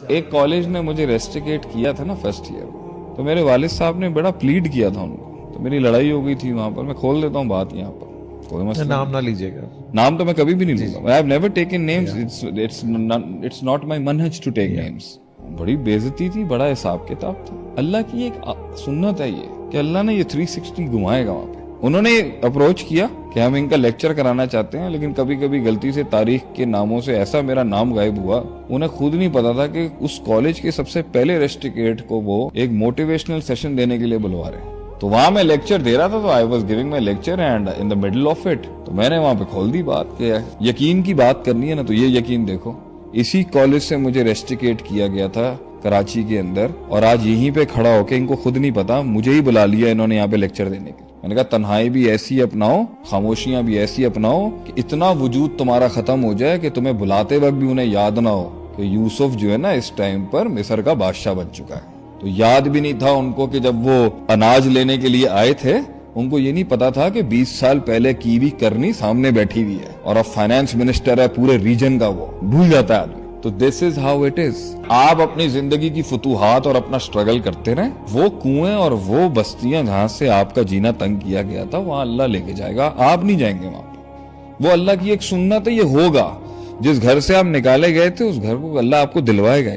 ایک کالج نے مجھے ریسٹریکیٹ کیا تھا نا فرسٹ ایئر، تو میرے والد صاحب نے بڑا پلیڈ کیا تھا ان کو، تو میری لڑائی ہو گئی تھی وہاں پر. میں کھول دیتا ہوں بات یہاں پر، کوئی مسئلہ نام نہ لیجیے گا. نام تو میں کبھی بھی نہیں لوں گا. I have never taken names. It's not my manhaj to take names. بڑی بےعزتی تھی، بڑا حساب کتاب تھا. اللہ کی ایک سنت ہے یہ کہ اللہ نے یہ 360 گھمائے گا وہاں پہ. انہوں نے اپروچ کیا کہ ہم ان کا لیکچر کرانا چاہتے ہیں، لیکن کبھی کبھی غلطی سے تاریخ کے ناموں سے ایسا میرا نام غائب ہوا، انہیں خود نہیں پتا تھا کہ اس کالج کے سب سے پہلے ریسٹریکیٹ کو وہ ایک موٹیویشنل سیشن دینے کے لیے بلوا رہے ہیں. تو وہاں میں لیکچر دے رہا تھا، تو I was giving my lecture and in the middle of it, تو میں نے وہاں پہ کھول دی بات کہ یقین کی بات کرنی ہے نا، تو یہ یقین دیکھو، اسی کالج سے مجھے ریسٹریکیٹ کیا گیا تھا کراچی کے اندر، اور آج یہیں پہ کھڑا ہو کے ان کو خود نہیں پتا مجھے ہی بلا لیا انہوں نے یہاں پہ لیکچر دینے کے. میں نے کہا تنہائی بھی ایسی اپناؤ، خاموشیاں بھی ایسی اپناؤ کہ اتنا وجود تمہارا ختم ہو جائے کہ تمہیں بلاتے وقت بھی انہیں یاد نہ ہو کہ یوسف جو ہے نا اس ٹائم پر مصر کا بادشاہ بن چکا ہے. تو یاد بھی نہیں تھا ان کو کہ جب وہ اناج لینے کے لیے آئے تھے، ان کو یہ نہیں پتا تھا کہ 20 سال پہلے کی بھی کرنی سامنے بیٹھی ہوئی ہے، اور اب فائنانس منسٹر ہے پورے ریجن کا. وہ بھول جاتا ہے آدمی. تو دس از ہاؤ اٹ از. آپ اپنی زندگی کی فتوحات اور اپنا سٹرگل کرتے رہیں. وہ کنویں اور وہ بستیاں جہاں سے آپ کا جینا تنگ کیا گیا تھا، وہاں اللہ لے کے جائے گا، آپ نہیں جائیں گے وہاں پہ. وہ اللہ کی ایک سنت ہے، یہ ہوگا. جس گھر سے آپ نکالے گئے تھے اس گھر کو اللہ آپ کو دلوائے گا.